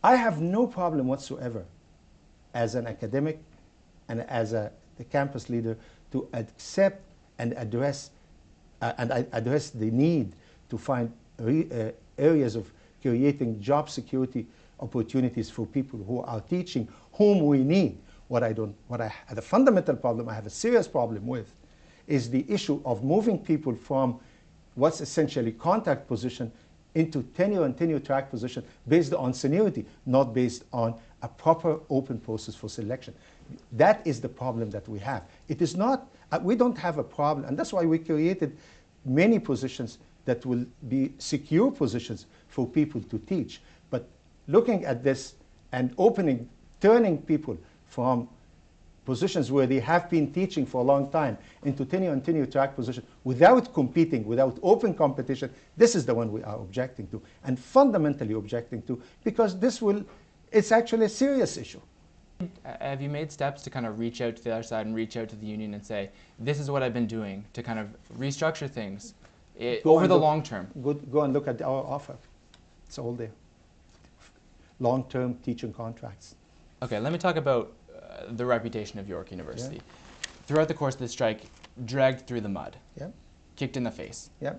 I have no problem whatsoever as an academic and as the campus leader to accept and address the need to find areas of creating job security opportunities for people who are teaching, whom we need. The fundamental problem I have a serious problem with is the issue of moving people from what's essentially contact position into tenure and tenure track position based on seniority, not based on a proper open process for selection. That is the problem that we have. It is not, we don't have a problem, and that's why we created many positions that will be secure positions for people to teach. But looking at this and turning people from positions where they have been teaching for a long time into tenure and tenure track position without competing, without open competition, this is the one we are objecting to, and fundamentally objecting to, because it's actually a serious issue. Have you made steps to kind of reach out to the other side and reach out to the union and say, this is what I've been doing to kind of restructure things over the long term? Go and look at our offer. It's all there. Long-term teaching contracts. Okay, let me talk about the reputation of York University. Yeah. Throughout the course of the strike, dragged through the mud, yeah, kicked in the face. Yeah.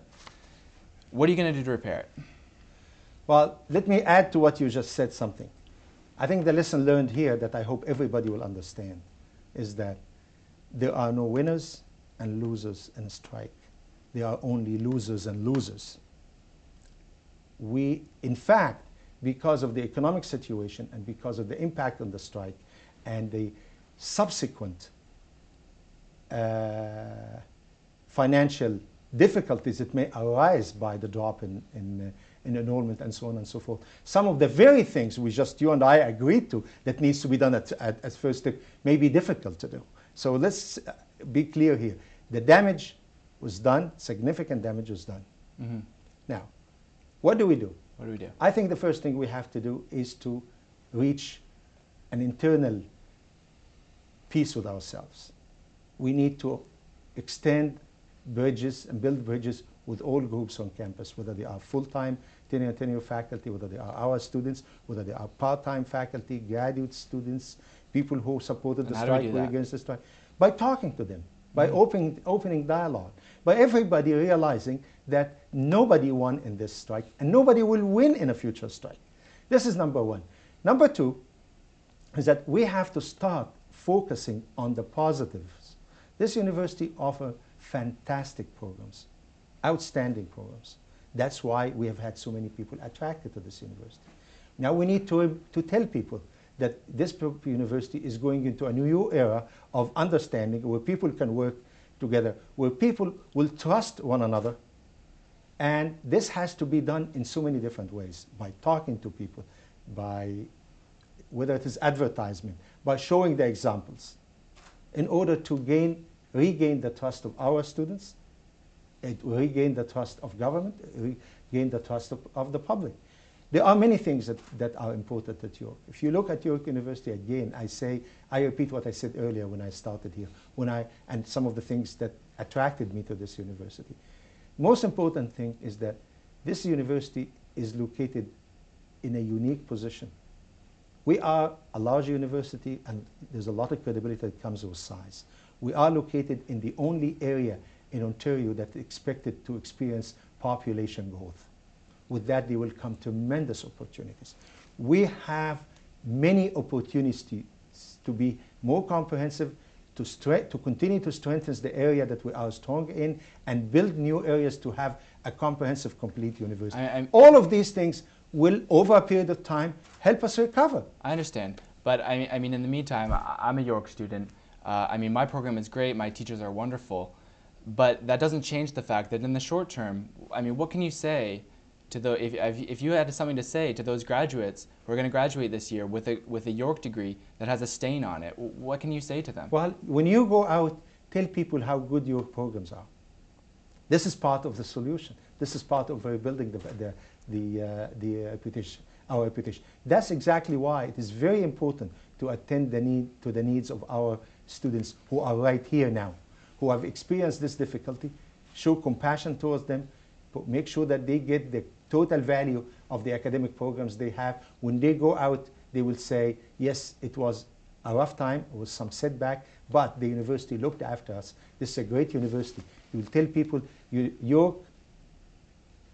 What are you going to do to repair it? Well, let me add to what you just said something. I think the lesson learned here that I hope everybody will understand is that there are no winners and losers in a strike. There are only losers and losers. In fact, because of the economic situation and because of the impact on the strike and the subsequent financial difficulties that may arise by the drop in enrollment and so on and so forth. Some of the very things you and I agreed to that needs to be done at first step may be difficult to do. So let's be clear here. The damage was done, significant damage was done. Mm-hmm. Now, what do we do? What do we do? I think the first thing we have to do is to reach an internal peace with ourselves. We need to extend bridges and build bridges with all groups on campus, whether they are full-time tenure faculty, whether they are our students, whether they are part-time faculty, graduate students, people who supported the strike, were against the strike, by talking to them, by opening dialogue, by everybody realizing that nobody won in this strike and nobody will win in a future strike. This is number one. Number two is that we have to start focusing on the positives. This university offers fantastic programs, outstanding programs. That's why we have had so many people attracted to this university. Now we need to tell people that this university is going into a new era of understanding where people can work together, where people will trust one another. And this has to be done in so many different ways, by talking to people, by whether it is advertisement, by showing the examples, in order to regain the trust of our students, regain the trust of government, regain the trust of the public. There are many things that are important at York. If you look at York University again, I repeat what I said earlier when I started here, and some of the things that attracted me to this university. Most important thing is that this university is located in a unique position. We are a large university and there's a lot of credibility that comes with size. We are located in the only area in Ontario that is expected to experience population growth. With that, there will come tremendous opportunities. We have many opportunities to be more comprehensive, to continue to strengthen the area that we are strong in, and build new areas to have a comprehensive, complete university. All of these things will, over a period of time, help us recover. I understand, but I mean, in the meantime, I'm a York student. I mean, my program is great, my teachers are wonderful, but that doesn't change the fact that in the short term, I mean, what can you say to if you had something to say to those graduates who are going to graduate this year with a York degree that has a stain on it? What can you say to them? Well, when you go out, tell people how good your programs are. This is part of the solution. This is part of rebuilding the reputation, our reputation. That's exactly why it is very important to attend to the needs of our students who are right here now, who have experienced this difficulty, show compassion towards them, but make sure that they get the total value of the academic programs they have. When they go out, they will say, yes, it was a rough time, it was some setback, but the university looked after us. This is a great university. You will tell people,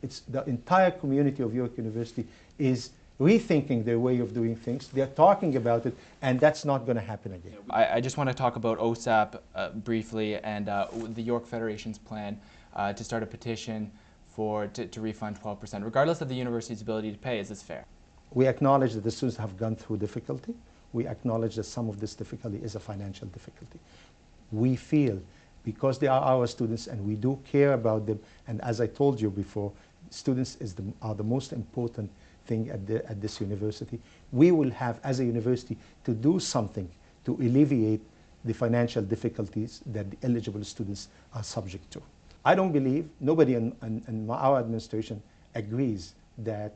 it's the entire community of York University is rethinking their way of doing things. They're talking about it, and that's not going to happen again. I just want to talk about OSAP briefly and the York Federation's plan to start a petition to refund 12%, regardless of the university's ability to pay. Is this fair? We acknowledge that the students have gone through difficulty. We acknowledge that some of this difficulty is a financial difficulty. We feel, because they are our students and we do care about them, and as I told you before, students are the most important thing at this university. We will have, as a university, to do something to alleviate the financial difficulties that the eligible students are subject to. I don't believe, nobody in our administration agrees that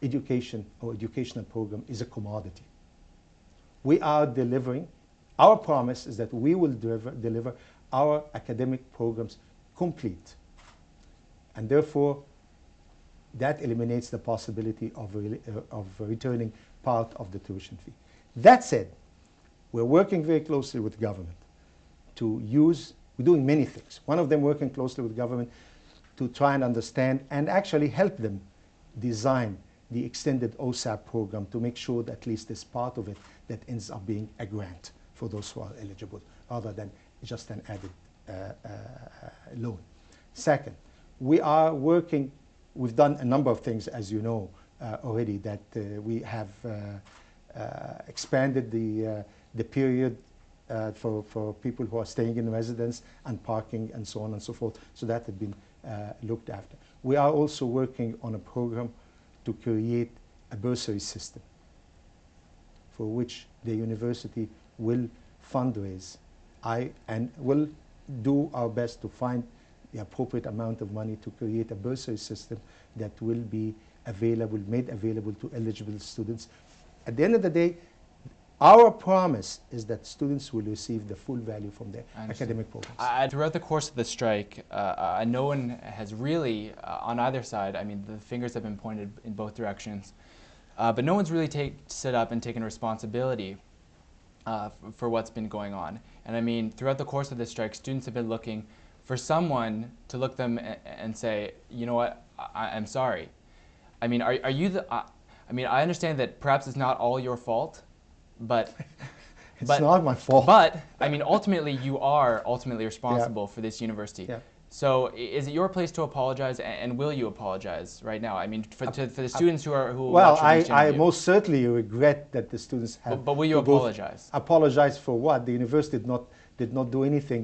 education or educational program is a commodity. We are delivering, our promise is that we will deliver our academic programs complete. And therefore, that eliminates the possibility of returning part of the tuition fee. That said, we're working very closely with government we're doing many things. One of them, working closely with government to try and understand and actually help them design the extended OSAP program to make sure that at least there's part of it that ends up being a grant for those who are eligible, rather than just an added loan. Second, we are working, we've done a number of things, as you know already, that we have expanded the period for people who are staying in residence and parking and so on and so forth, so that had been looked after. We are also working on a program to create a bursary system for which the university will fundraise and will do our best to find the appropriate amount of money to create a bursary system that will be available, made available to eligible students. At the end of the day, our promise is that students will receive the full value from their academic programs. Throughout the course of the strike, no one has really, on either side, I mean, the fingers have been pointed in both directions, but no one's really stood up and taken responsibility for what's been going on. And I mean, throughout the course of the strike, students have been looking for someone to look them and say, you know what, I'm sorry. I mean, are you the, I mean, I understand that perhaps it's not all your fault, but it's not my fault. But I mean, ultimately, you are ultimately responsible for this university. Yeah. So, is it your place to apologize, and will you apologize right now? I mean, for the students who well, I most certainly regret that the students have. But will you apologize? Apologize for what? The university did not do anything.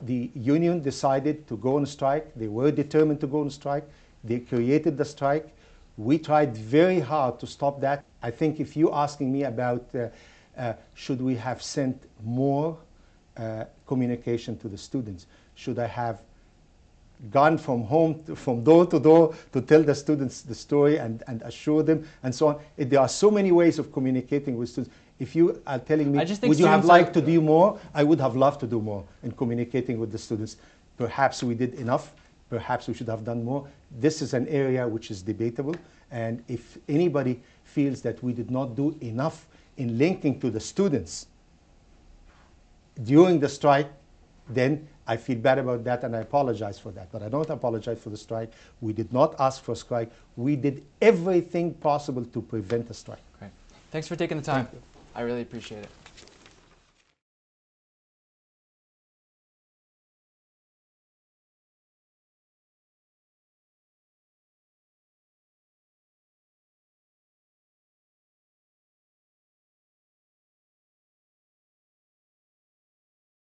The union decided to go on strike. They were determined to go on strike. They created the strike. We tried very hard to stop that. I think if you're asking me about should we have sent more communication to the students, should I have gone from door to door to tell the students the story and assure them and so on. There are so many ways of communicating with students. If you are telling me, would you have liked to do more? I would have loved to do more in communicating with the students. Perhaps we did enough. Perhaps we should have done more. This is an area which is debatable. And if anybody feels that we did not do enough in linking to the students during the strike, then I feel bad about that and I apologize for that. But I don't apologize for the strike. We did not ask for a strike. We did everything possible to prevent a strike. Great. Thanks for taking the time. I really appreciate it.